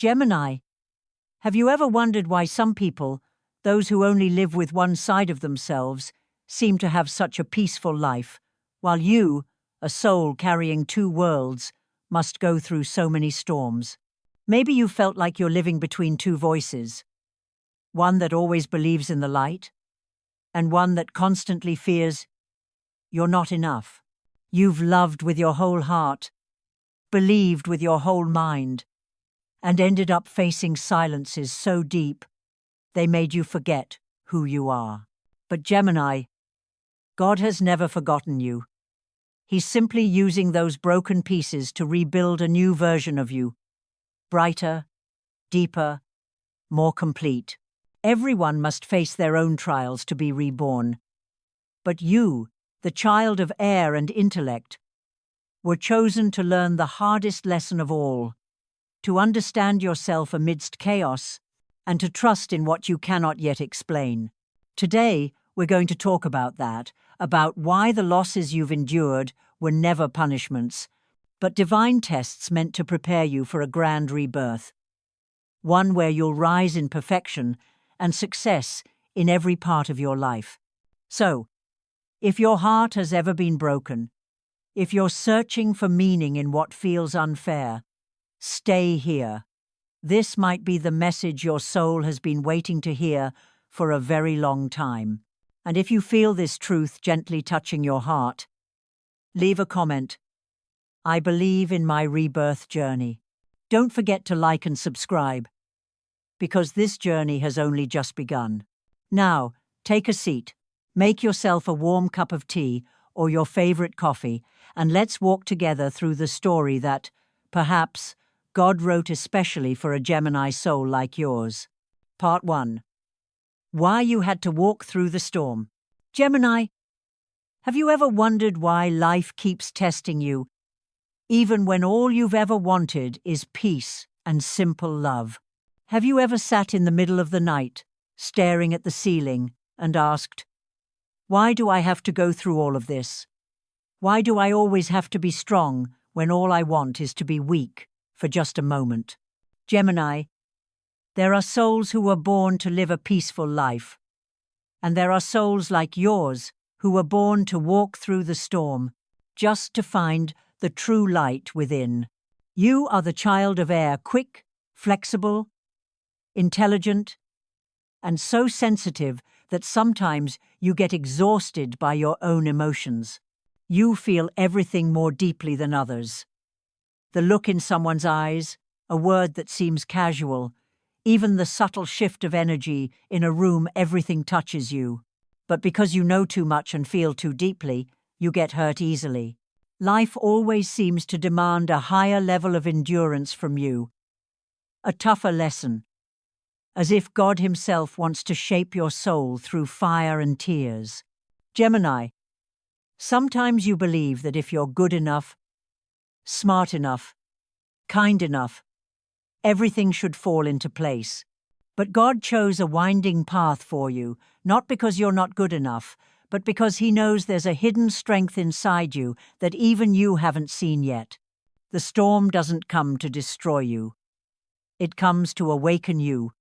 Gemini, have you ever wondered why some people, those who only live with one side of themselves, seem to have such a peaceful life, while you, a soul carrying two worlds, must go through so many storms? Maybe you felt like you're living between two voices, one that always believes in the light, and one that constantly fears you're not enough. You've loved with your whole heart, believed with your whole mind, and ended up facing silences so deep they made you forget who you are. But Gemini, God has never forgotten you. He's simply using those broken pieces to rebuild a new version of you, brighter, deeper, more complete. Everyone must face their own trials to be reborn. But you, the child of air and intellect, were chosen to learn the hardest lesson of all, to understand yourself amidst chaos and to trust in what you cannot yet explain. Today, we're going to talk about that, about why the losses you've endured were never punishments, but divine tests meant to prepare you for a grand rebirth, one where you'll rise in perfection and success in every part of your life. So, if your heart has ever been broken, if you're searching for meaning in what feels unfair, stay here. This might be the message your soul has been waiting to hear for a very long time. And if you feel this truth gently touching your heart, leave a comment. I believe in my rebirth journey. Don't forget to like and subscribe, because this journey has only just begun. Now, take a seat, make yourself a warm cup of tea or your favorite coffee, and let's walk together through the story that, perhaps, God wrote especially for a Gemini soul like yours. Part 1. Why you had to walk through the storm. Gemini, have you ever wondered why life keeps testing you, even when all you've ever wanted is peace and simple love? Have you ever sat in the middle of the night, staring at the ceiling, and asked, why do I have to go through all of this? Why do I always have to be strong when all I want is to be weak for just a moment? Gemini, there are souls who were born to live a peaceful life, and there are souls like yours who were born to walk through the storm just to find the true light within. You are the child of air, quick, flexible, intelligent, and so sensitive that sometimes you get exhausted by your own emotions. You feel everything more deeply than others. The look in someone's eyes, a word that seems casual, even the subtle shift of energy in a room, everything touches you. But because you know too much and feel too deeply, you get hurt easily. Life always seems to demand a higher level of endurance from you, a tougher lesson, as if God himself wants to shape your soul through fire and tears. Gemini, sometimes you believe that if you're good enough, smart enough, kind enough, everything should fall into place. But God chose a winding path for you, not because you're not good enough, but because he knows there's a hidden strength inside you that even you haven't seen yet. The storm doesn't come to destroy you. It comes to awaken you,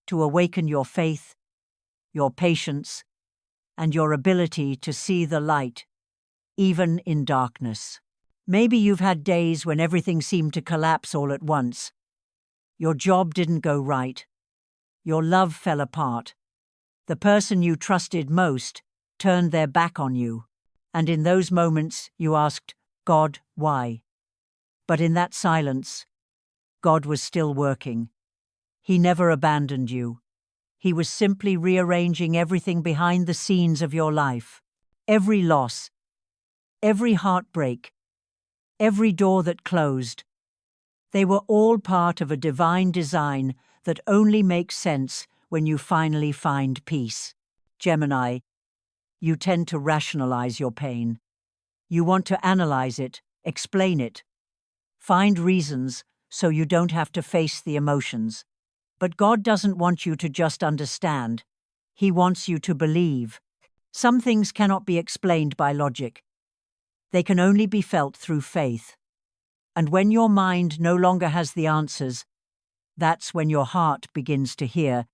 to awaken your faith, your patience, and your ability to see the light, even in darkness. Maybe you've had days when everything seemed to collapse all at once. Your job didn't go right. Your love fell apart. The person you trusted most turned their back on you. And in those moments, you asked, God, why? But in that silence, God was still working. He never abandoned you. He was simply rearranging everything behind the scenes of your life. Every loss, every heartbreak, every door that closed, they were all part of a divine design that only makes sense when you finally find peace. Gemini, you tend to rationalize your pain. You want to analyze it, explain it, find reasons so you don't have to face the emotions. But God doesn't want you to just understand. He wants you to believe. Some things cannot be explained by logic. They can only be felt through faith. And when your mind no longer has the answers, That's when your heart begins to hear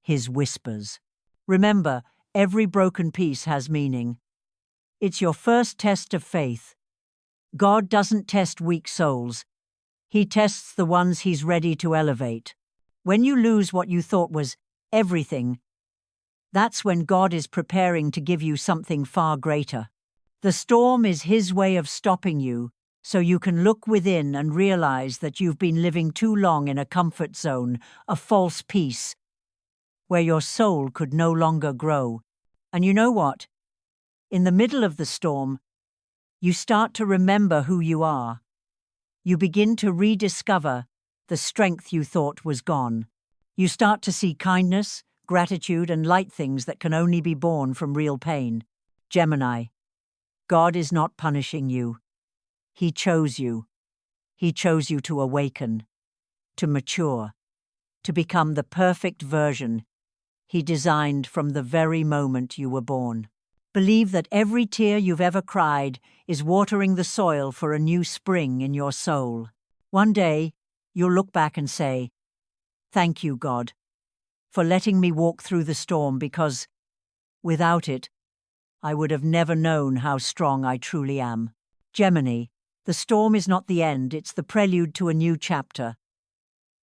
his whispers. Remember, every broken piece has meaning. It's your first test of faith. God doesn't test weak souls. He tests the ones he's ready to elevate. When you lose what you thought was everything, that's when God is preparing to give you something far greater. The storm is his way of stopping you, so you can look within and realize that you've been living too long in a comfort zone, a false peace, where your soul could no longer grow. And you know what? In the middle of the storm, you start to remember who you are. You begin to rediscover the strength you thought was gone. You start to see kindness, gratitude, and light things that can only be born from real pain. Gemini, God is not punishing you. He chose you. He chose you to awaken, to mature, to become the perfect version he designed from the very moment you were born. Believe that every tear you've ever cried is watering the soil for a new spring in your soul. One day, you'll look back and say, "Thank you, God, for letting me walk through the storm, because without it, I would have never known how strong I truly am." Gemini, the storm is not the end, it's the prelude to a new chapter.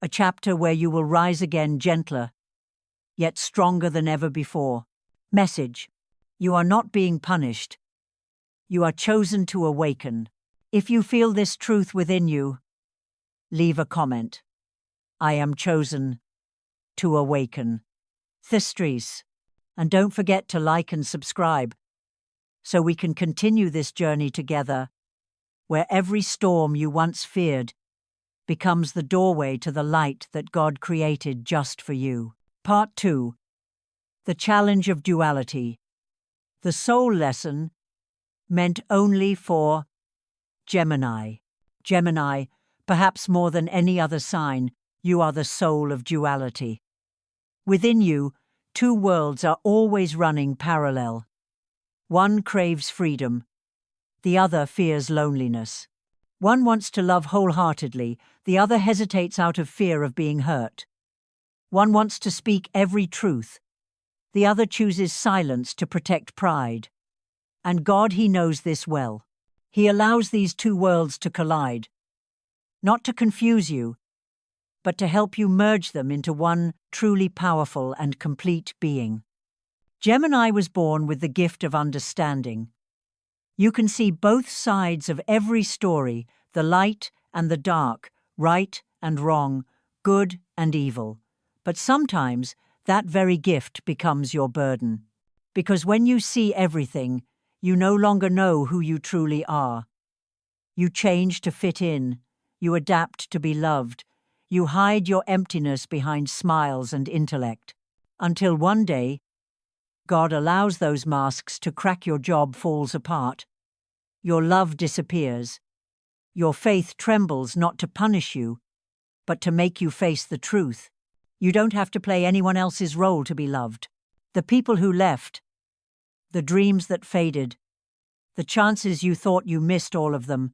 A chapter where you will rise again gentler, yet stronger than ever before. Message: you are not being punished. You are chosen to awaken. If you feel this truth within you, leave a comment. I am chosen to awaken. Thistries. And don't forget to like and subscribe, so we can continue this journey together, where every storm you once feared becomes the doorway to the light that God created just for you. Part 2. The Challenge of Duality. The soul lesson meant only for Gemini. Gemini, perhaps more than any other sign, you are the soul of duality. Within you, two worlds are always running parallel. One craves freedom, the other fears loneliness. One wants to love wholeheartedly, the other hesitates out of fear of being hurt. One wants to speak every truth, the other chooses silence to protect pride. And God, he knows this well. He allows these two worlds to collide, not to confuse you, but to help you merge them into one truly powerful and complete being. Gemini was born with the gift of understanding. You can see both sides of every story, the light and the dark, right and wrong, good and evil. But sometimes that very gift becomes your burden. Because when you see everything, you no longer know who you truly are. You change to fit in. You adapt to be loved. You hide your emptiness behind smiles and intellect. Until one day, God allows those masks to crack. Your job falls apart. Your love disappears. Your faith trembles, not to punish you, but to make you face the truth. You don't have to play anyone else's role to be loved. The people who left, the dreams that faded, the chances you thought you missed, all of them,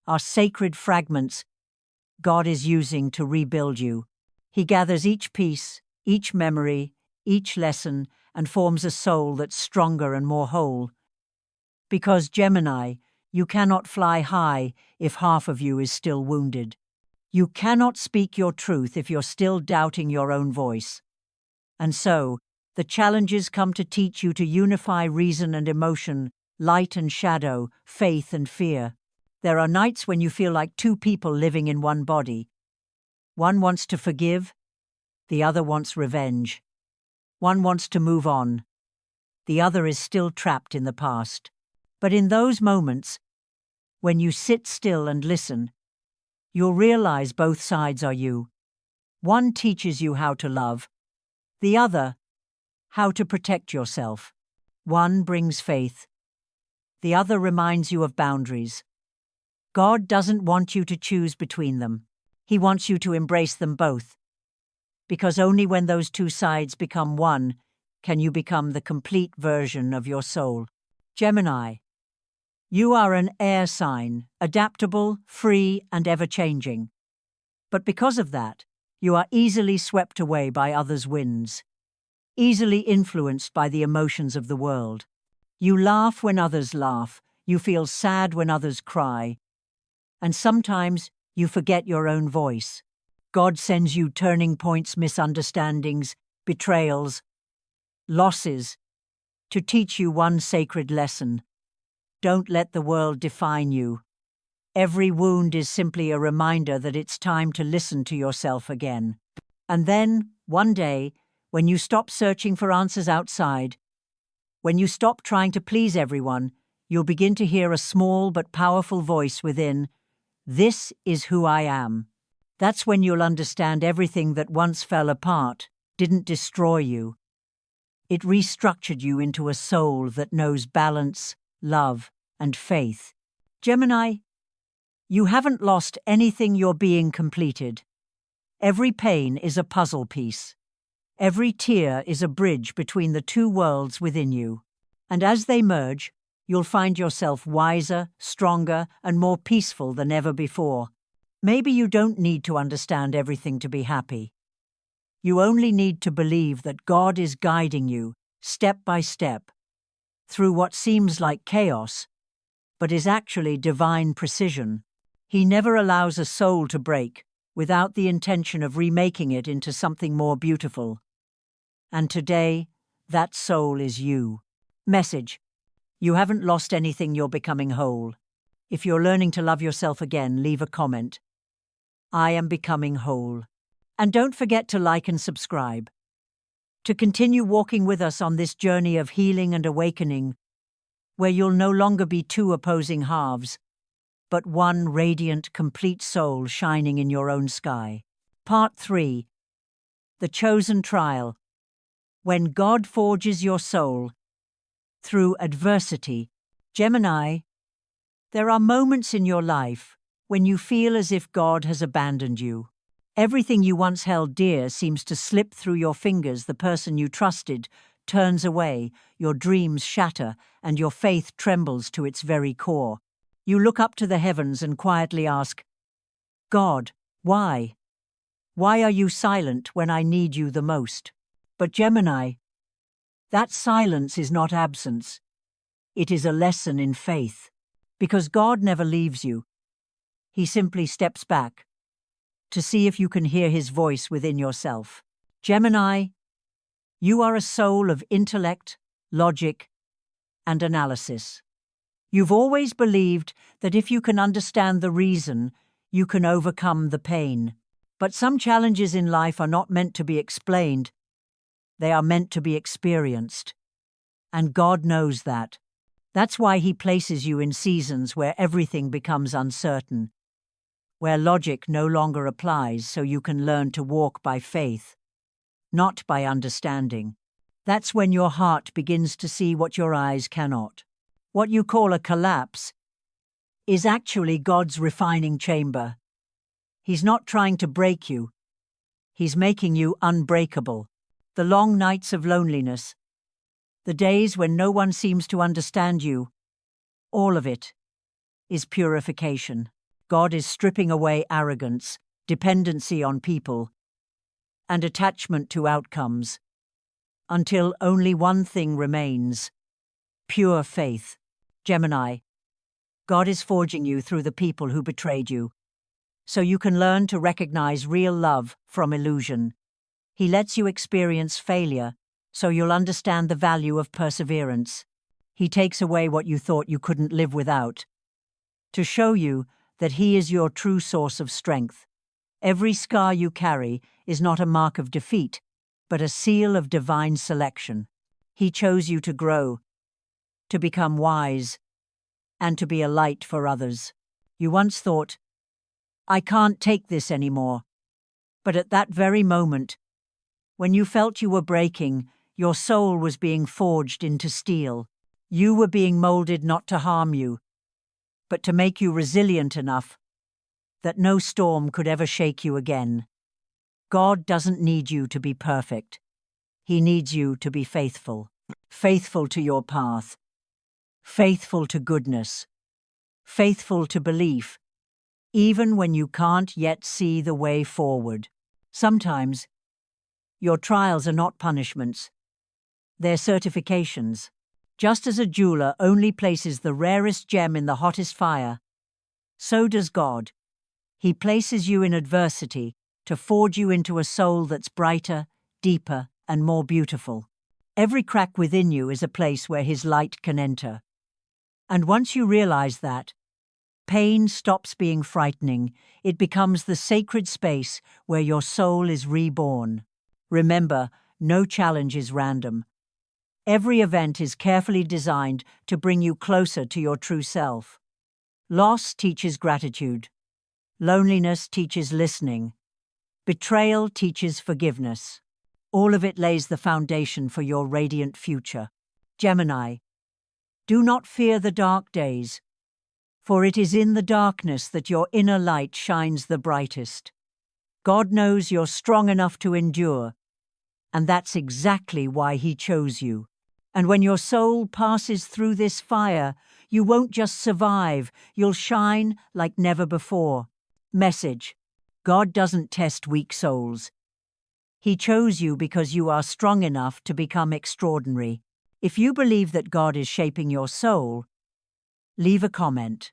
are sacred fragments God is using to rebuild you. He gathers each piece, each memory, each lesson, and forms a soul that's stronger and more whole. Because, Gemini, you cannot fly high if half of you is still wounded. You cannot speak your truth if you're still doubting your own voice. And so, the challenges come to teach you to unify reason and emotion, light and shadow, faith and fear. There are nights when you feel like two people living in one body. One wants to forgive, the other wants revenge. One wants to move on, the other is still trapped in the past. But in those moments, when you sit still and listen, you'll realize both sides are you. One teaches you how to love, the other, how to protect yourself. One brings faith, the other reminds you of boundaries. God doesn't want you to choose between them. He wants you to embrace them both. Because only when those two sides become one can you become the complete version of your soul. Gemini, you are an air sign, adaptable, free, and ever-changing. But because of that, You are easily swept away by others' winds, easily influenced by the emotions of the world. You laugh when others laugh, you feel sad when others cry, and sometimes you forget your own voice. God sends you turning points, misunderstandings, betrayals, losses, to teach you one sacred lesson. Don't let the world define you. Every wound is simply a reminder that it's time to listen to yourself again. And then, one day, when you stop searching for answers outside, when you stop trying to please everyone, you'll begin to hear a small but powerful voice within. This is who I am. That's when you'll understand everything that once fell apart didn't destroy you. It restructured you into a soul that knows balance, love, and faith. Gemini, you haven't lost anything. You're being completed. Every pain is a puzzle piece. Every tear is a bridge between the two worlds within you. And as they merge, you'll find yourself wiser, stronger, and more peaceful than ever before. Maybe you don't need to understand everything to be happy. You only need to believe that God is guiding you, step by step, through what seems like chaos, but is actually divine precision. He never allows a soul to break without the intention of remaking it into something more beautiful. And today, that soul is you. Message: you haven't lost anything. You're becoming whole. If you're learning to love yourself again, leave a comment. I am becoming whole. And don't forget to like and subscribe. To continue walking with us on this journey of healing and awakening, where you'll no longer be two opposing halves, but one radiant, complete soul shining in your own sky. Part 3. The Chosen Trial. When God forges your soul through adversity. Gemini, there are moments in your life when you feel as if God has abandoned you. Everything you once held dear seems to slip through your fingers. The person you trusted turns away, your dreams shatter, and your faith trembles to its very core. You look up to the heavens and quietly ask, God, why? Why are you silent when I need you the most? But Gemini, that silence is not absence. It is a lesson in faith. Because God never leaves you. He simply steps back to see if you can hear his voice within yourself. Gemini, you are a soul of intellect, logic, and analysis. You've always believed that if you can understand the reason, you can overcome the pain. But some challenges in life are not meant to be explained. They are meant to be experienced. And God knows that. That's why he places you in seasons where everything becomes uncertain, where logic no longer applies, so you can learn to walk by faith, not by understanding. That's when your heart begins to see what your eyes cannot. What you call a collapse is actually God's refining chamber. He's not trying to break you. He's making you unbreakable. The long nights of loneliness, the days when no one seems to understand you, all of it is purification. God is stripping away arrogance, dependency on people, and attachment to outcomes, until only one thing remains: pure faith. Gemini, God is forging you through the people who betrayed you, so you can learn to recognize real love from illusion. He lets you experience failure, so you'll understand the value of perseverance. He takes away what you thought you couldn't live without, to show you that he is your true source of strength. Every scar you carry is not a mark of defeat, but a seal of divine selection. He chose you to grow, to become wise, and to be a light for others. You once thought, I can't take this anymore. But at that very moment, when you felt you were breaking, your soul was being forged into steel. You were being molded not to harm you, but to make you resilient enough that no storm could ever shake you again. God doesn't need you to be perfect. He needs you to be faithful. Faithful to your path. Faithful to goodness. Faithful to belief, even when you can't yet see the way forward. Sometimes, your trials are not punishments, they're certifications. Just as a jeweler only places the rarest gem in the hottest fire, so does God. He places you in adversity to forge you into a soul that's brighter, deeper, and more beautiful. Every crack within you is a place where His light can enter. And once you realize that, pain stops being frightening. It becomes the sacred space where your soul is reborn. Remember, no challenge is random. Every event is carefully designed to bring you closer to your true self. Loss teaches gratitude. Loneliness teaches listening. Betrayal teaches forgiveness. All of it lays the foundation for your radiant future. Gemini, do not fear the dark days, for it is in the darkness that your inner light shines the brightest. God knows you're strong enough to endure, and that's exactly why He chose you. And when your soul passes through this fire, you won't just survive, you'll shine like never before. Message: God doesn't test weak souls. He chose you because you are strong enough to become extraordinary. If you believe that God is shaping your soul, leave a comment.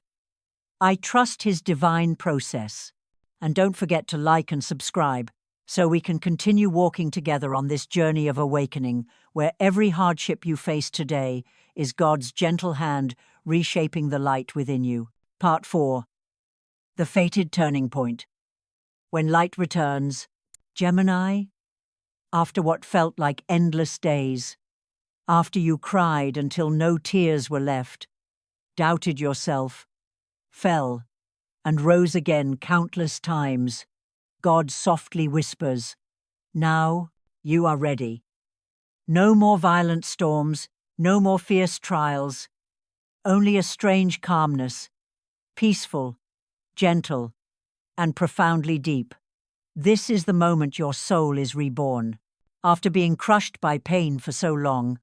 I trust His divine process. And don't forget to like and subscribe so we can continue walking together on this journey of awakening, where every hardship you face today is God's gentle hand reshaping the light within you. Part 4. The fated turning point. When light returns, Gemini, after what felt like endless days, after you cried until no tears were left, doubted yourself, fell, and rose again countless times, God softly whispers, "Now you are ready." No more violent storms, no more fierce trials, only a strange calmness, peaceful, gentle, and profoundly deep. This is the moment your soul is reborn. After being crushed by pain for so long,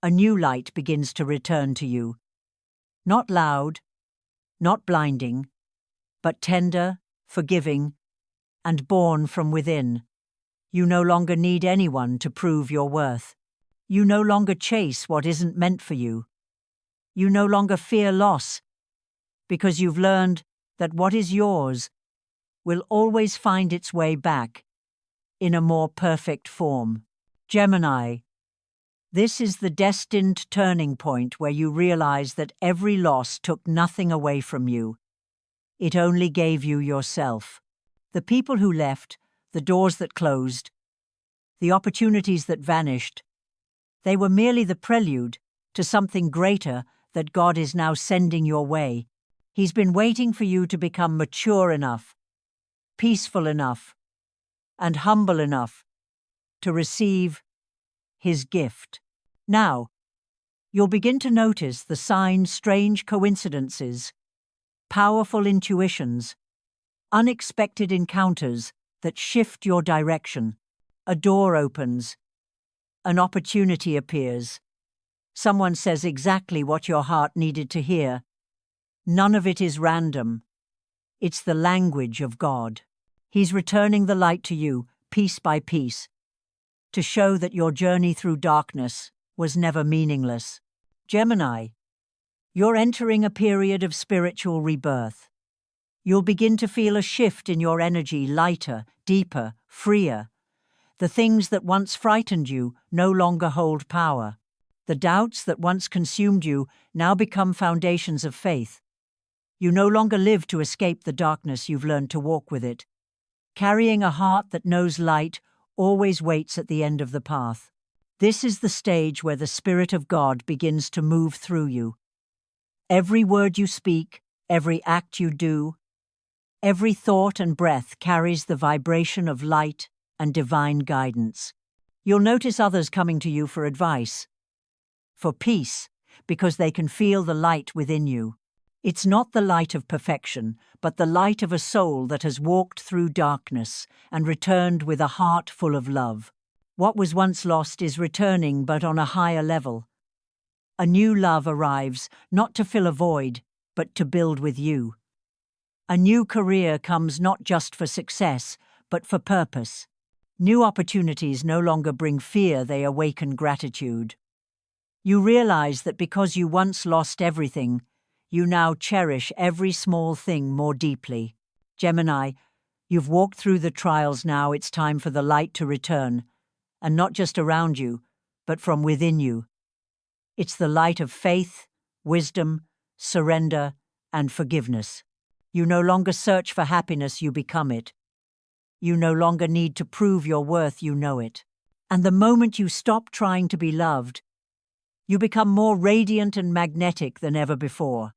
a new light begins to return to you. Not loud, not blinding, but tender, forgiving, and born from within. You no longer need anyone to prove your worth. You no longer chase what isn't meant for you. You no longer fear loss, because you've learned that what is yours will always find its way back in a more perfect form. Gemini, this is the destined turning point where you realize that every loss took nothing away from you. It only gave you yourself. The people who left, the doors that closed, the opportunities that vanished, they were merely the prelude to something greater that God is now sending your way. He's been waiting for you to become mature enough, peaceful enough, and humble enough to receive His gift. Now, you'll begin to notice the signs, strange coincidences, powerful intuitions, unexpected encounters that shift your direction. A door opens, an opportunity appears. Someone says exactly what your heart needed to hear. None of it is random. It's the language of God. He's returning the light to you, piece by piece, to show that your journey through darkness was never meaningless. Gemini, you're entering a period of spiritual rebirth. You'll begin to feel a shift in your energy, lighter, deeper, freer. The things that once frightened you no longer hold power. The doubts that once consumed you now become foundations of faith. You no longer live to escape the darkness, you've learned to walk with it. Carrying a heart that knows light always waits at the end of the path. This is the stage where the Spirit of God begins to move through you. Every word you speak, every act you do, every thought and breath carries the vibration of light and divine guidance. You'll notice others coming to you for advice, for peace, because they can feel the light within you. It's not the light of perfection, but the light of a soul that has walked through darkness and returned with a heart full of love. What was once lost is returning, but on a higher level. A new love arrives, not to fill a void, but to build with you. A new career comes not just for success, but for purpose. New opportunities no longer bring fear, they awaken gratitude. You realize that because you once lost everything, you now cherish every small thing more deeply. Gemini, you've walked through the trials. Now it's time for the light to return, and not just around you, but from within you. It's the light of faith, wisdom, surrender, and forgiveness. You no longer search for happiness, you become it. You no longer need to prove your worth, you know it. And the moment you stop trying to be loved, you become more radiant and magnetic than ever before.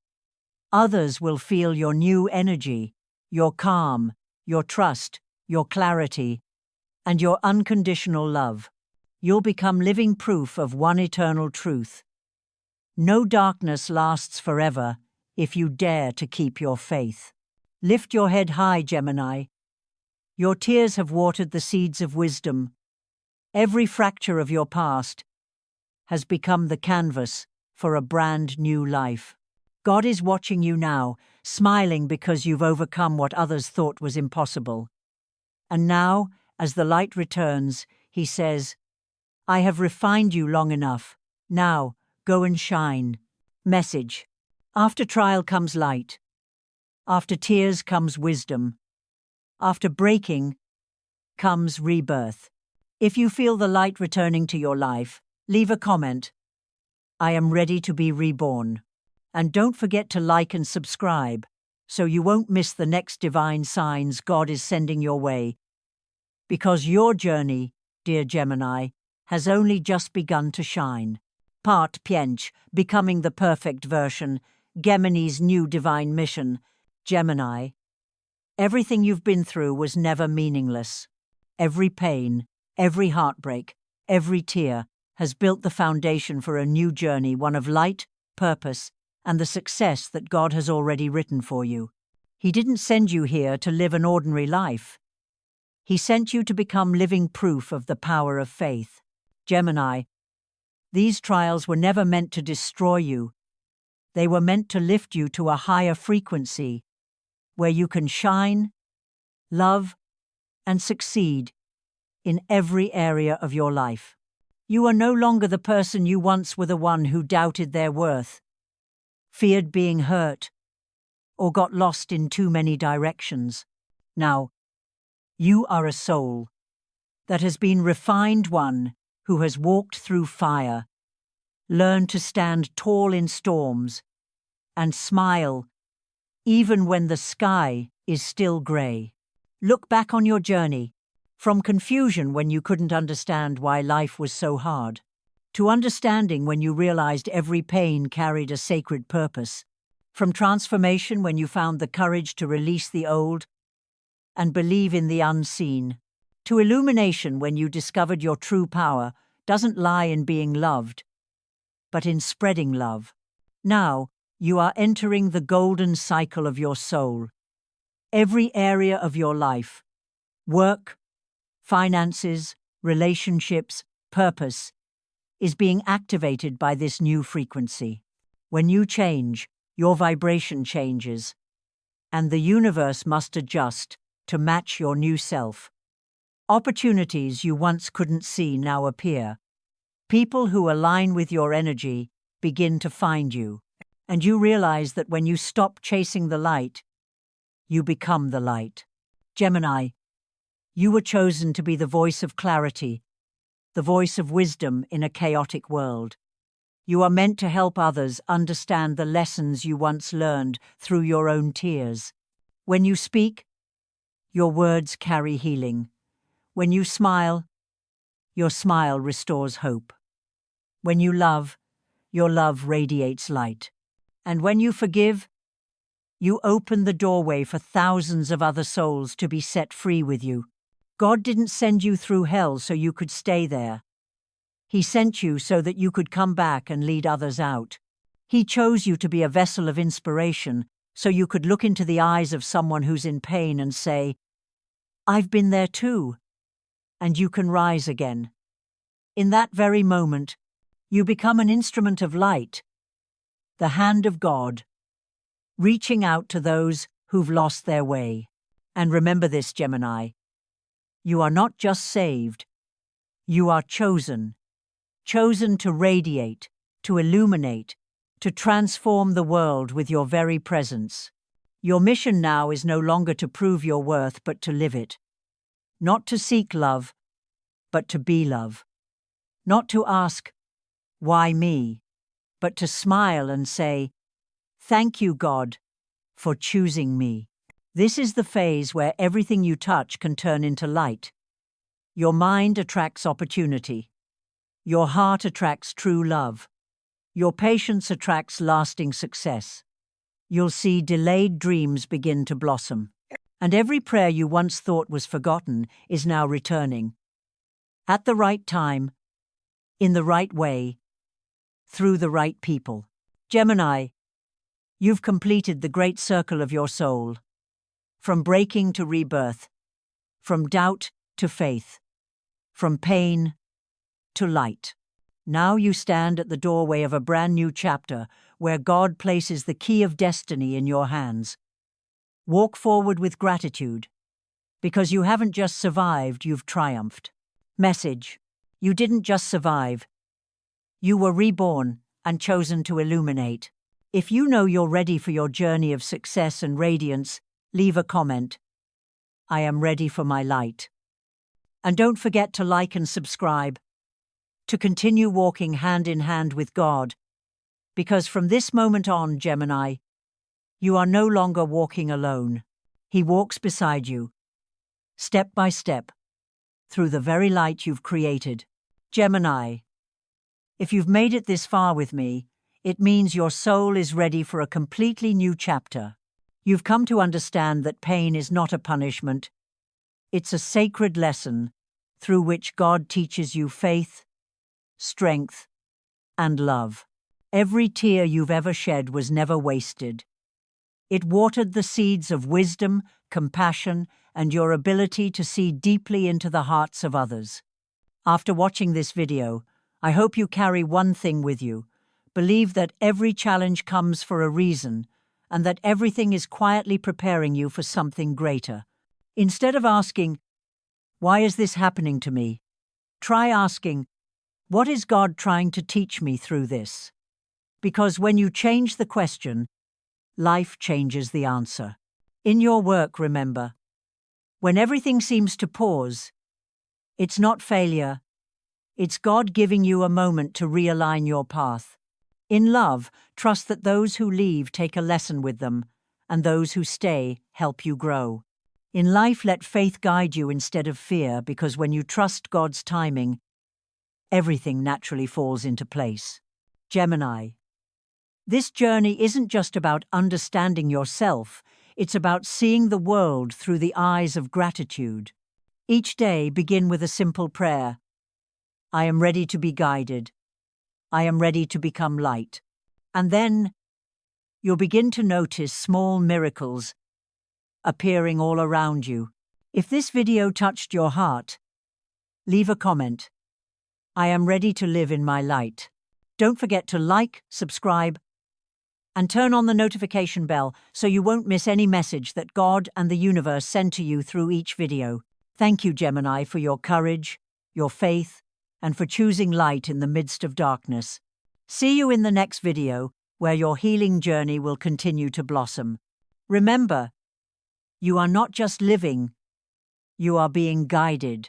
Others will feel your new energy, your calm, your trust, your clarity, and your unconditional love. You'll become living proof of one eternal truth. No darkness lasts forever if you dare to keep your faith. Lift your head high, Gemini. Your tears have watered the seeds of wisdom. Every fracture of your past has become the canvas for a brand new life. God is watching you now, smiling because you've overcome what others thought was impossible. And now, as the light returns, he says, I have refined you long enough. Now, go and shine. Message. After trial comes light. After tears comes wisdom. After breaking comes rebirth. If you feel the light returning to your life, leave a comment. I am ready to be reborn. And don't forget to like and subscribe, so you won't miss the next divine signs God is sending your way. Because your journey, dear Gemini, has only just begun to shine. Part 5, Becoming the Perfect Version, Gemini's new divine mission. Gemini, everything you've been through was never meaningless. Every pain, every heartbreak, every tear has built the foundation for a new journey, one of light, purpose, and the success that God has already written for you. He didn't send you here to live an ordinary life. He sent you to become living proof of the power of faith. Gemini, these trials were never meant to destroy you. They were meant to lift you to a higher frequency, where you can shine, love, and succeed in every area of your life. You are no longer the person you once were, the one who doubted their worth, feared being hurt, or got lost in too many directions. Now, you are a soul that has been refined, one who has walked through fire, learned to stand tall in storms, and smile even when the sky is still grey. Look back on your journey, from confusion when you couldn't understand why life was so hard, to understanding when you realized every pain carried a sacred purpose, from transformation when you found the courage to release the old and believe in the unseen, to illumination when you discovered your true power doesn't lie in being loved, but in spreading love. Now, you are entering the golden cycle of your soul. Every area of your life, work, finances, relationships, purpose, is being activated by this new frequency. When you change, your vibration changes, and the universe must adjust to match your new self. Opportunities you once couldn't see now appear. People who align with your energy begin to find you, and you realize that when you stop chasing the light, you become the light. Gemini, you were chosen to be the voice of clarity, the voice of wisdom in a chaotic world. You are meant to help others understand the lessons you once learned through your own tears. When you speak, your words carry healing. When you smile, your smile restores hope. When you love, your love radiates light. And when you forgive, you open the doorway for thousands of other souls to be set free with you. God didn't send you through hell so you could stay there. He sent you so that you could come back and lead others out. He chose you to be a vessel of inspiration so you could look into the eyes of someone who's in pain and say, I've been there too, and you can rise again. In that very moment, you become an instrument of light, the hand of God, reaching out to those who've lost their way. And remember this, Gemini, You are not just saved, you are chosen. Chosen to radiate, to illuminate, to transform the world with your very presence. Your mission now is no longer to prove your worth, but to live it. Not to seek love, but to be love. Not to ask, why me? But to smile and say, thank you, God, for choosing me. This is the phase where everything you touch can turn into light. Your mind attracts opportunity. Your heart attracts true love. Your patience attracts lasting success. You'll see delayed dreams begin to blossom. And every prayer you once thought was forgotten is now returning. At the right time, in the right way, through the right people. Gemini, you've completed the great circle of your soul. From breaking to rebirth, from doubt to faith, from pain to light. Now you stand at the doorway of a brand new chapter where God places the key of destiny in your hands. Walk forward with gratitude, because you haven't just survived, you've triumphed. Message: you didn't just survive. You were reborn and chosen to illuminate. If you know you're ready for your journey of success and radiance, leave a comment. I am ready for my light. And don't forget to like and subscribe, to continue walking hand in hand with God. Because from this moment on, Gemini, you are no longer walking alone. He walks beside you, step by step, through the very light you've created. Gemini, if you've made it this far with me, it means your soul is ready for a completely new chapter. You've come to understand that pain is not a punishment. It's a sacred lesson through which God teaches you faith, strength, and love. Every tear you've ever shed was never wasted. It watered the seeds of wisdom, compassion, and your ability to see deeply into the hearts of others. After watching this video, I hope you carry one thing with you. Believe that every challenge comes for a reason, and that everything is quietly preparing you for something greater. Instead of asking, why is this happening to me? Try asking, what is God trying to teach me through this? Because when you change the question, life changes the answer. In your work, remember, when everything seems to pause, it's not failure, it's God giving you a moment to realign your path. In love, trust that those who leave take a lesson with them, and those who stay help you grow. In life, let faith guide you instead of fear, because when you trust God's timing, everything naturally falls into place. Gemini, this journey isn't just about understanding yourself, it's about seeing the world through the eyes of gratitude. Each day, begin with a simple prayer. I am ready to be guided. I am ready to become light. And then you'll begin to notice small miracles appearing all around you. If this video touched your heart, leave a comment. I am ready to live in my light. Don't forget to like, subscribe, and turn on the notification bell so you won't miss any message that God and the universe send to you through each video. Thank you, Gemini, for your courage, your faith, and for choosing light in the midst of darkness. See you in the next video, where your healing journey will continue to blossom. Remember, you are not just living, you are being guided.